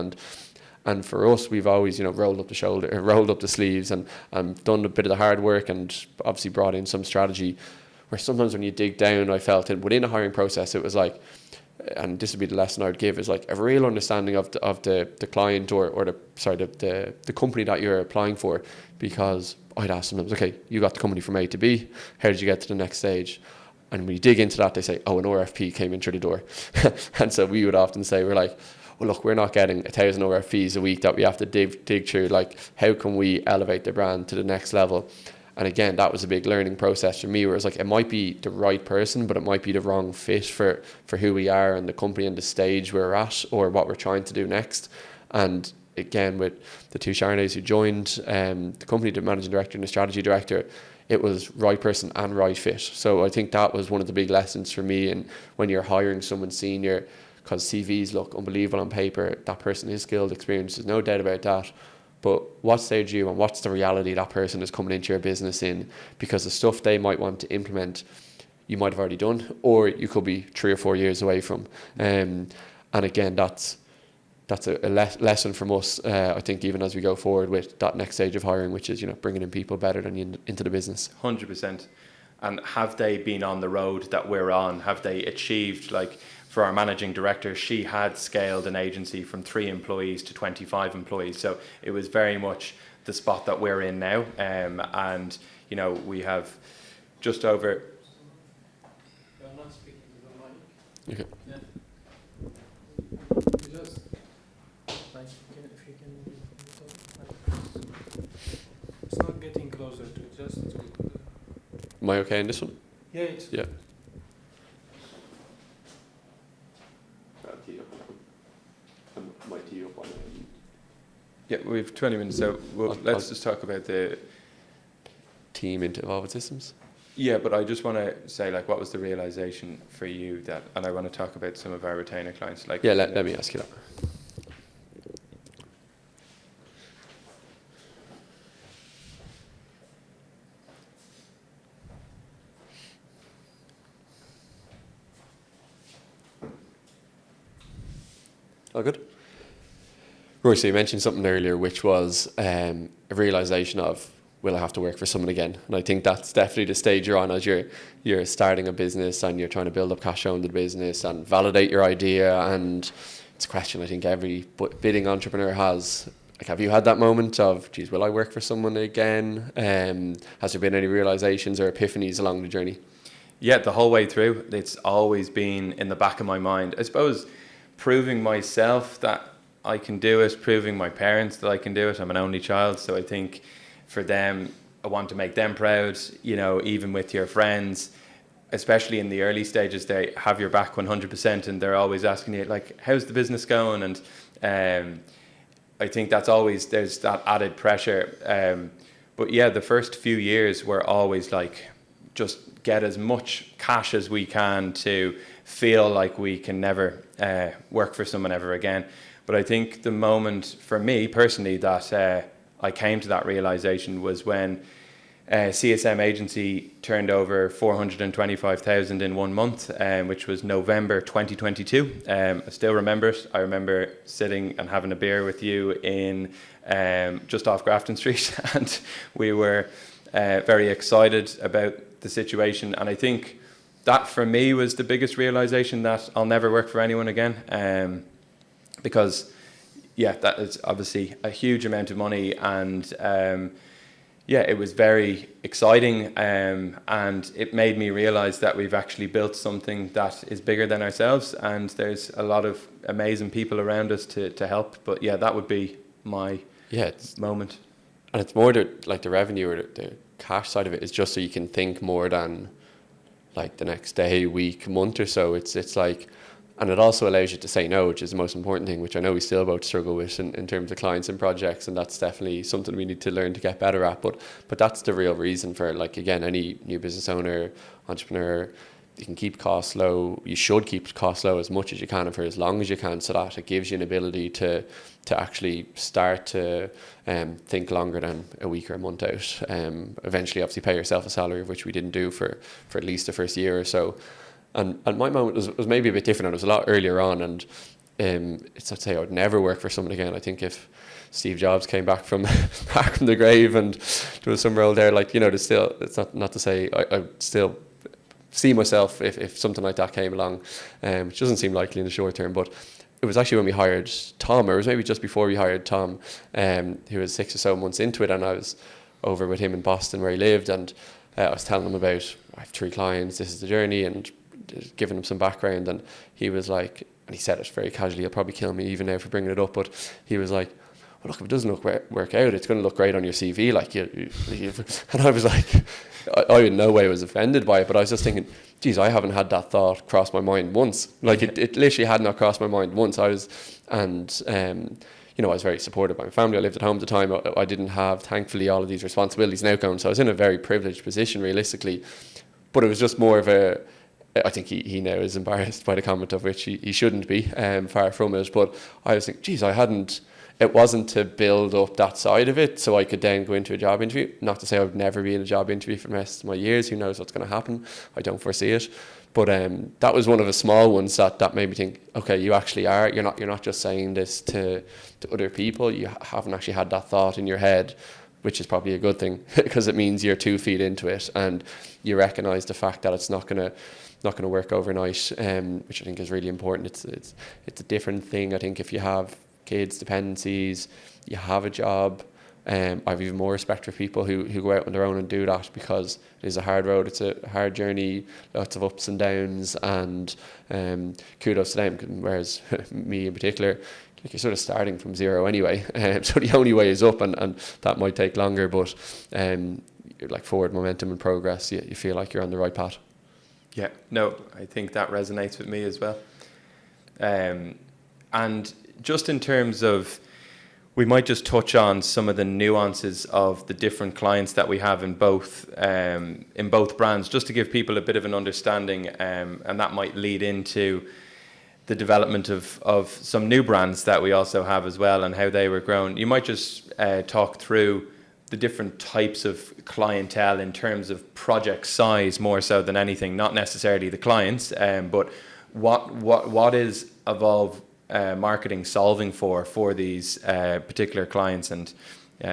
Speaker 2: And for us, we've always, rolled up the sleeves and done a bit of the hard work, and obviously brought in some strategy. Where sometimes when you dig down, I felt within a hiring process, it was like, and this would be the lesson I would give, is like a real understanding of the client or the company that you're applying for. Because I'd ask them, okay, you got the company from A to B, how did you get to the next stage? And when you dig into that, they say, oh, an RFP came in through the door. And so we would often say, we're like, well, look, we're not getting 1,000 RFPs a week that we have to dig through. Like, how can we elevate the brand to the next level? And again, that was a big learning process for me, where it's like, it might be the right person, but it might be the wrong fit for who we are and the company and the stage we're at, or what we're trying to do next. And again, with the two Sharnays who joined the company, the managing director and the strategy director, it was right person and right fit. So I think that was one of the big lessons for me. And when you're hiring someone senior, because CVs look unbelievable on paper, that person is skilled, experienced, there's no doubt about that. But what stage are you and what's the reality that person is coming into your business in? Because the stuff they might want to implement, you might have already done, or you could be 3 or 4 years away from. And again, that's a lesson from us, I think, even as we go forward with that next stage of hiring, which is, bringing in people better than you into the business.
Speaker 1: 100%. And have they been on the road that we're on? Have they achieved, like, for our managing director, she had scaled an agency from 3 employees to 25 employees. So it was very much the spot that we're in now. And, we have just over...
Speaker 3: You're not speaking to the mic.
Speaker 2: Okay.
Speaker 3: Yeah. Just, like, if you can... It's not getting closer to it, just...
Speaker 2: Am I okay in this one?
Speaker 3: Yeah, it's...
Speaker 2: Yeah.
Speaker 1: Yeah, we've 20 minutes, so let's just talk about the...
Speaker 2: Team into Evolved Systems.
Speaker 1: Yeah, but I just want to say, like, what was the realization for you that, and I want to talk about some of our retainer clients. Like,
Speaker 2: Yeah, let me ask you that. All good? Roy, so you mentioned something earlier, which was a realization of, will I have to work for someone again? And I think that's definitely the stage you're on as you're starting a business and you're trying to build up cash on the business and validate your idea. And it's a question I think every bidding entrepreneur has. Like, have you had that moment of, geez, will I work for someone again? Has there been any realizations or epiphanies along the journey?
Speaker 1: Yeah, the whole way through, it's always been in the back of my mind. I suppose proving myself that I can do it, proving my parents that I can do it. I'm an only child, so I think for them, I want to make them proud, even with your friends, especially in the early stages, they have your back 100% and they're always asking you, like, how's the business going? And I think that's always, there's that added pressure. But yeah, the first few years were always like, just get as much cash as we can to feel like we can never work for someone ever again. But I think the moment for me personally that I came to that realization was when CSM agency turned over 425,000 in 1 month, which was November 2022. I still remember it. I remember sitting and having a beer with you in just off Grafton Street, and we were very excited about the situation. And I think that for me was the biggest realization that I'll never work for anyone again, because yeah, that is obviously a huge amount of money, and yeah, it was very exciting, and it made me realize that we've actually built something that is bigger than ourselves, and there's a lot of amazing people around us to help. But yeah, that would be my moment.
Speaker 2: And it's more like the revenue or the cash side of it is just so you can think more than like the next day, week, month or so. It's like, and it also allows you to say no, which is the most important thing, which I know we still both struggle with in terms of clients and projects, and that's definitely something we need to learn to get better at. But that's the real reason for, like, again, any new business owner, entrepreneur, you can keep costs low. You should keep costs low as much as you can and for as long as you can, so that it gives you an ability to actually start to think longer than a week or a month out. Eventually, obviously, pay yourself a salary, of which we didn't do for at least the first year or so. And my moment was maybe a bit different. It was a lot earlier on, and it's not to say I would never work for someone again. I think if Steve Jobs came back from the grave and there was some role there, like, there's still, it's not to say I still see myself if something like that came along, which doesn't seem likely in the short term. But it was actually when we hired Tom, or it was maybe just before we hired Tom, who was 6 or so months into it, and I was over with him in Boston where he lived, and I was telling him about, I have 3 clients, this is the journey, and giving him some background. And he was like, and he said it very casually, he'll probably kill me even now for bringing it up, but he was like, well, look, if it doesn't work out, it's going to look great on your CV. Like and I was like, I in no way was offended by it, but I was just thinking, geez, I haven't had that thought cross my mind once. Like it literally had not crossed my mind once. I was very supported by my family. I lived at home at the time. I didn't have, thankfully, all of these responsibilities and outcomes. So I was in a very privileged position, realistically. But it was just more of I think he now is embarrassed by the comment, of which he shouldn't be, far from it. But I was thinking, geez, it wasn't to build up that side of it so I could then go into a job interview. Not to say I would never be in a job interview for the rest of my years. Who knows what's going to happen? I don't foresee it. But that was one of the small ones that made me think, okay, you actually are. You're not just saying this to other people. You haven't actually had that thought in your head, which is probably a good thing because it means you're 2 feet into it and you recognise the fact that it's not going to work overnight, which I think is really important. It's a different thing. I think if you have kids, dependencies, you have a job. I've even more respect for people who go out on their own and do that, because it is a hard road. It's a hard journey, lots of ups and downs, and kudos to them. Whereas me in particular, like, you're sort of starting from zero anyway. So the only way is up, and that might take longer, but like forward momentum and progress, you feel like you're on the right path.
Speaker 1: Yeah, no, I think that resonates with me as well. And just in terms of, we might just touch on some of the nuances of the different clients that we have in both brands, just to give people a bit of an understanding, and that might lead into the development of some new brands that we also have as well, and how they were grown. You might just talk through the different types of clientele in terms of project size, more so than anything, not necessarily the clients, but what is Evolve marketing solving for these particular clients, and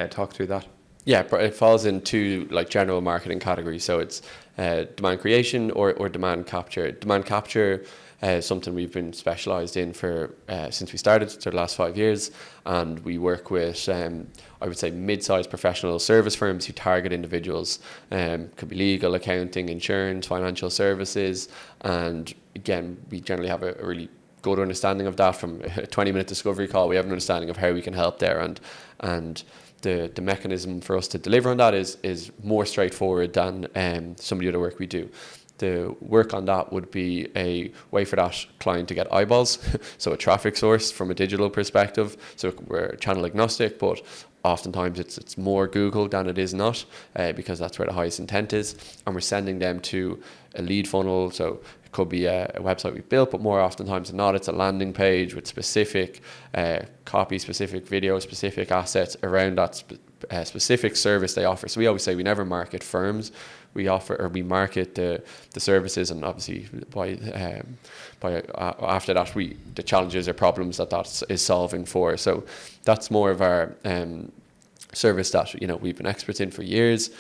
Speaker 1: talk through that.
Speaker 2: Yeah, it falls into like general marketing categories. So it's demand creation or demand capture. Demand capture is something we've been specialised in for since we started, so the last 5 years, and we work with I would say mid-sized professional service firms who target individuals. Could be legal, accounting, insurance, financial services, and again, we generally have a really good understanding of that. From a 20-minute discovery call, we have an understanding of how we can help there, and the mechanism for us to deliver on that is more straightforward than some of the other work we do. The work on that would be a way for that client to get eyeballs, so a traffic source from a digital perspective. So we're channel agnostic, but oftentimes it's more Google than it is not, because that's where the highest intent is, and we're sending them to a lead funnel. So it could be a website we built, but more oftentimes than not, it's a landing page with specific copy, specific video, specific assets around that specific service they offer. So we always say we never market firms. We market the services, and obviously by after that, the challenges or problems that is solving for. So that's more of our service that we've been experts in for years.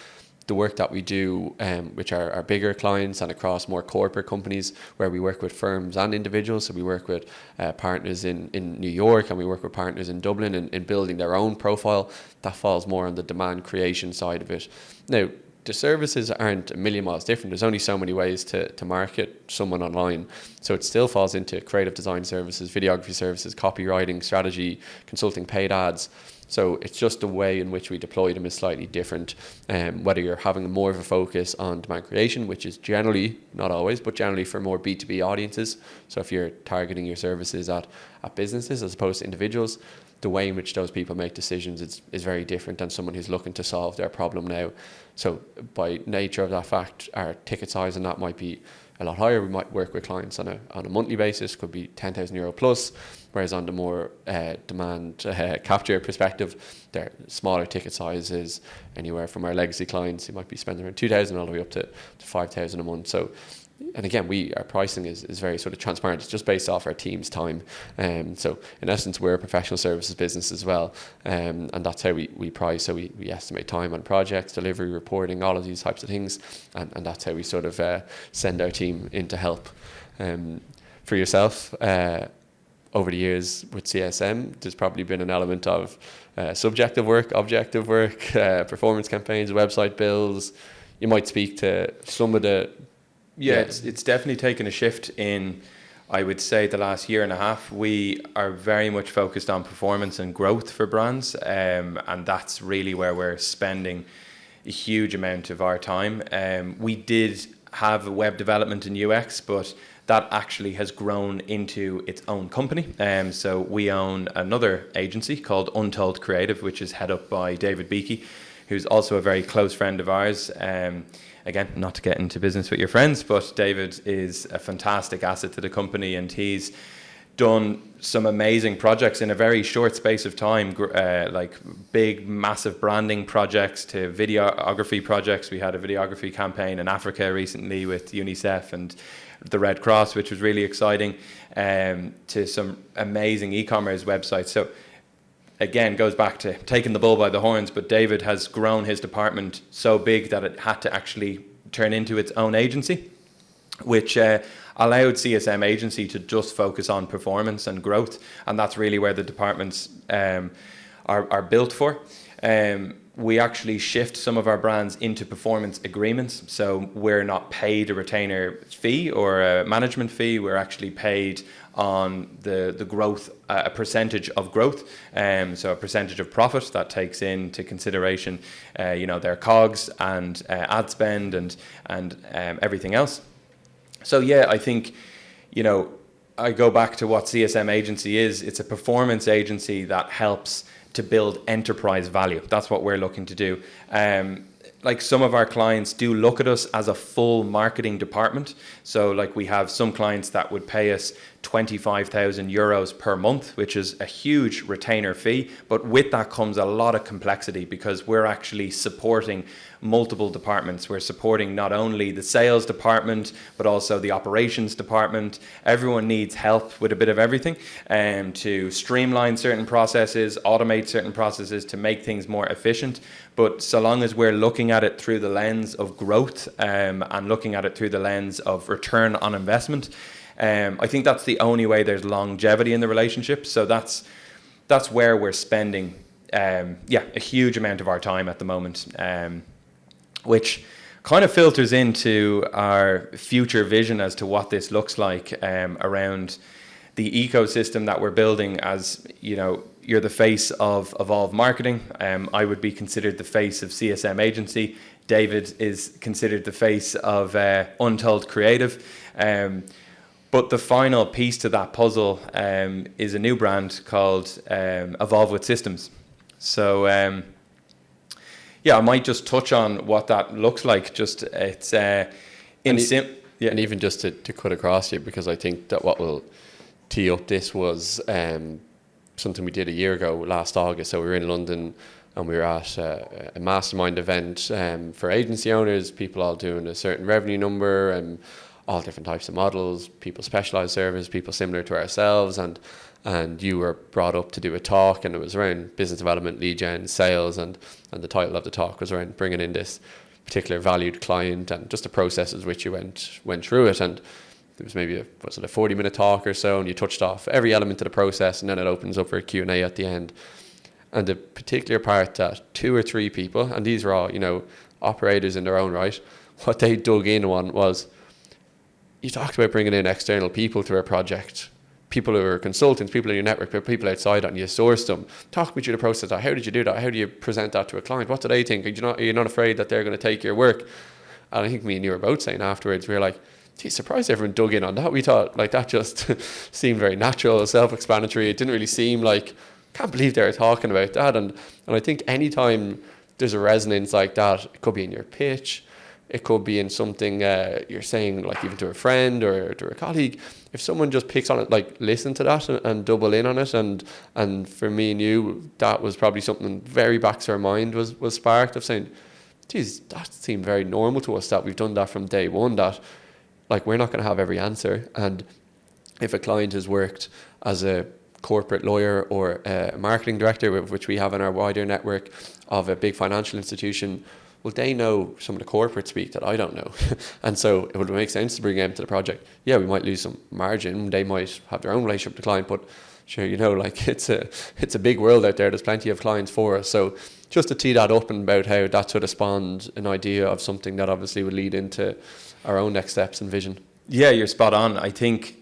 Speaker 2: The work that we do, which are our bigger clients and across more corporate companies, where we work with firms and individuals. So we work with partners in New York, and we work with partners in Dublin in building their own profile. That falls more on the demand creation side of it. Now, the services aren't a million miles different. There's only so many ways to market someone online. So it still falls into creative design services, videography services, copywriting, strategy, consulting, paid ads. So it's just the way in which we deploy them is slightly different. Whether you're having more of a focus on demand creation, which is generally, not always, but generally for more B2B audiences. So if you're targeting your services at businesses as opposed to individuals, the way in which those people make decisions is very different than someone who's looking to solve their problem now. So by nature of that fact, our ticket size and that might be a lot higher. We might work with clients on a monthly basis, could be €10,000 plus, whereas on the more demand capture perspective, their smaller ticket sizes, anywhere from our legacy clients who might be spending around 2,000 all the way up to 5,000 a month. So, and again, our pricing is very sort of transparent. It's just based off our team's time. So in essence, we're a professional services business as well. And that's how we price. So we estimate time on projects, delivery, reporting, all of these types of things. And that's how we sort of send our team in to help. For yourself, over the years with CSM, there's probably been an element of subjective work, objective work, performance campaigns, website builds. You might speak to some of the...
Speaker 1: Yeah, it's definitely taken a shift in, I would say the last year and a half, we are very much focused on performance and growth for brands, and that's really where we're spending a huge amount of our time. We did have a web development in UX, but that actually has grown into its own company. So we own another agency called Tadhg Creative, which is head up by David Beakey, who's also a very close friend of ours. Again, not to get into business with your friends, but David is a fantastic asset to the company, and he's done some amazing projects in a very short space of time, like big, massive branding projects to videography projects. We had a videography campaign in Africa recently with UNICEF and the Red Cross, which was really exciting, to some amazing e-commerce websites. So again, goes back to taking the bull by the horns, but David has grown his department so big that it had to actually turn into its own agency, which allowed CSM agency to just focus on performance and growth, and that's really where the departments are built for. We actually shift some of our brands into performance agreements, so we're not paid a retainer fee or a management fee. We're actually paid on the growth, a percentage of growth, so a percentage of profit that takes into consideration, their COGS and ad spend and everything else. So yeah, I think, I go back to what CSM agency is. It's a performance agency that helps to build enterprise value. That's what we're looking to do. Like some of our clients do look at us as a full marketing department. So like we have some clients that would pay us 25,000 euros per month, which is a huge retainer fee. But with that comes a lot of complexity because we're actually supporting multiple departments. We're supporting not only the sales department, but also the operations department. Everyone needs help with a bit of everything, to streamline certain processes, automate certain processes to make things more efficient. But so long as we're looking at it through the lens of growth, and looking at it through the lens of return on investment, I think that's the only way there's longevity in the relationship. So that's where we're spending a huge amount of our time at the moment, which kind of filters into our future vision as to what this looks like around the ecosystem that we're building. As you're the face of Evolve Marketing. I would be considered the face of CSM Agency. David is considered the face of Tadhg Creative. But the final piece to that puzzle is a new brand called Evolve with Systems. So I might just touch on what that looks like.
Speaker 2: And even just to cut across you, because I think that what will tee up this was something we did a year ago, last August. So we were in London and we were at a mastermind event for agency owners, people all doing a certain revenue number and all different types of models, people specialised service, people similar to ourselves, and you were brought up to do a talk, and it was around business development, lead gen, sales, and the title of the talk was around bringing in this particular valued client and just the processes which you went through it. And there was maybe a 40-minute talk or so, and you touched off every element of the process, and then it opens up for a Q&A at the end. And the particular part that 2 or 3 people, and these were all operators in their own right, what they dug in on was, you talked about bringing in external people to a project, people who are consultants, people in your network, but people outside that, and you sourced them. Talk me through the process. How did you do that? How do you present that to a client? What do they think? Are you not afraid that they're going to take your work? And I think me and you were both saying afterwards, we were like, geez, surprised everyone dug in on that. We thought like that just seemed very natural, self-explanatory. It didn't really seem like, can't believe they were talking about that. And I think anytime there's a resonance like that, it could be in your pitch, it could be in something you're saying, like even to a friend or to a colleague. If someone just picks on it, like listen to that and double in on it. And for me and you, that was probably something very back to our mind was sparked of saying, geez, that seemed very normal to us that we've done that from day one, that like we're not going to have every answer. And if a client has worked as a corporate lawyer or a marketing director, which we have in our wider network of a big financial institution, well, they know some of the corporate speak that I don't know. And so it would make sense to bring them to the project. Yeah, we might lose some margin. They might have their own relationship with the client, but sure, like it's a big world out there. There's plenty of clients for us. So just to tee that up and about how that sort of spawned an idea of something that obviously would lead into our own next steps and vision.
Speaker 1: Yeah, you're spot on. I think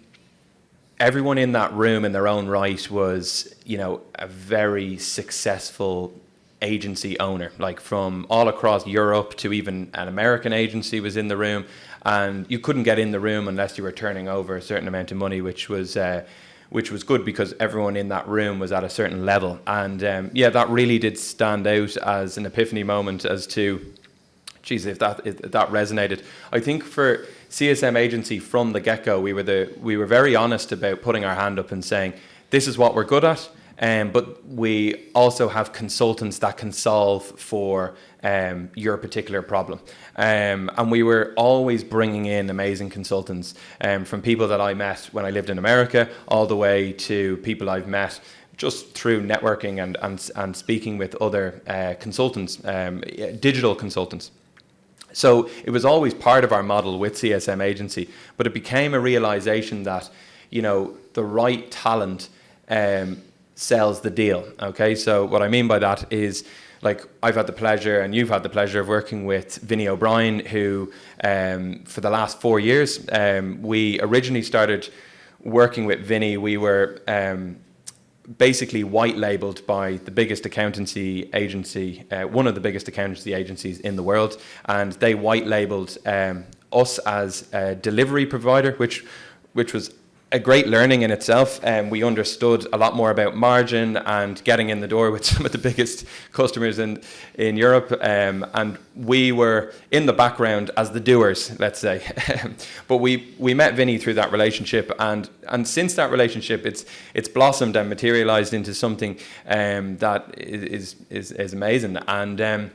Speaker 1: everyone in that room in their own right was, you know, a very successful agency owner, like from all across Europe to even an American agency was in the room, and you couldn't get in the room unless you were turning over a certain amount of money, which was good because everyone in that room was at a certain level. And yeah, that really did stand out as an epiphany moment as to, geez, if that resonated. I think for CSM agency from the get-go, we were very honest about putting our hand up and saying, this is what we're good at, but we also have consultants that can solve for your particular problem. And we were always bringing in amazing consultants, from people that I met when I lived in America, all the way to people I've met just through networking and speaking with other consultants, digital consultants. So it was always part of our model with CSM agency, but it became a realization that, you know, the right talent sells the deal. Okay, so what I mean by that is, like, I've had the pleasure, and you've had the pleasure of working with Vinny O'Brien, who for the last 4 years, we originally started working with Vinny. We were basically white labeled by the biggest accountancy agency, one of the biggest accountancy agencies in the world, and they white labeled us as a delivery provider, which was a great learning in itself. We understood a lot more about margin and getting in the door with some of the biggest customers in Europe, and we were in the background as the doers, let's say. But we met Vinny through that relationship, and since that relationship, it's blossomed and materialized into something that is amazing. And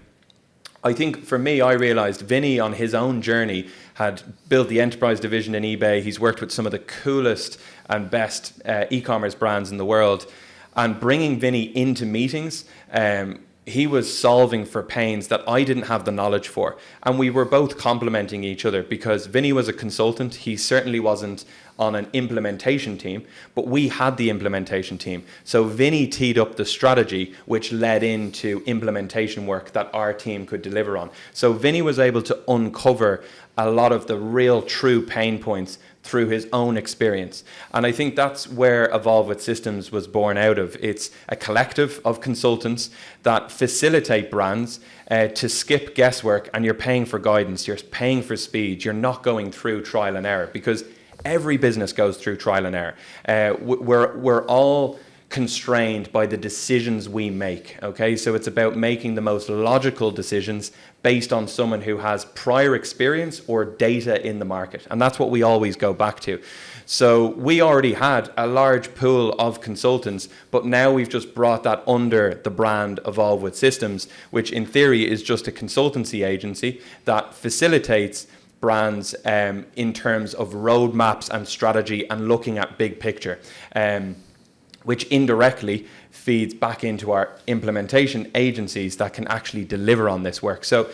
Speaker 1: I think for me, I realized Vinny on his own journey had built the enterprise division in eBay. He's worked with some of the coolest and best e-commerce brands in the world. And bringing Vinny into meetings, he was solving for pains that I didn't have the knowledge for. And we were both complementing each other, because Vinny was a consultant. He certainly wasn't on an implementation team, but we had the implementation team. So Vinny teed up the strategy, which led into implementation work that our team could deliver on. So Vinny was able to uncover a lot of the real true pain points through his own experience. And I think that's where Evolve with Systems was born out of. It's a collective of consultants that facilitate brands to skip guesswork, and you're paying for guidance, you're paying for speed, you're not going through trial and error, because every business goes through trial and error. We're all constrained by the decisions we make, okay? So it's about making the most logical decisions based on someone who has prior experience or data in the market. And that's what we always go back to. So we already had a large pool of consultants, but now we've just brought that under the brand Evolve with Systems, which in theory is just a consultancy agency that facilitates brands in terms of roadmaps and strategy and looking at big picture, which indirectly feeds back into our implementation agencies that can actually deliver on this work. So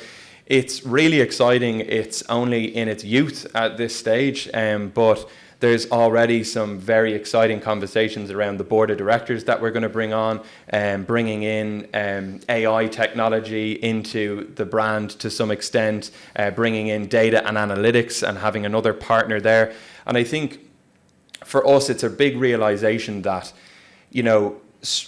Speaker 1: it's really exciting. It's only in its youth at this stage, but there's already some very exciting conversations around the board of directors that we're going to bring on, bringing in AI technology into the brand to some extent, bringing in data and analytics and having another partner there. And I think for us, it's a big realization that, you know,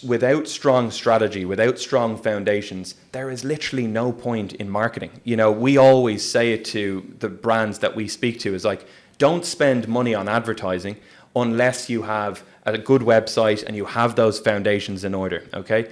Speaker 1: without strong strategy, without strong foundations, there is literally no point in marketing. You know, we always say it to the brands that we speak to, is like, don't spend money on advertising unless you have a good website and you have those foundations in order, okay?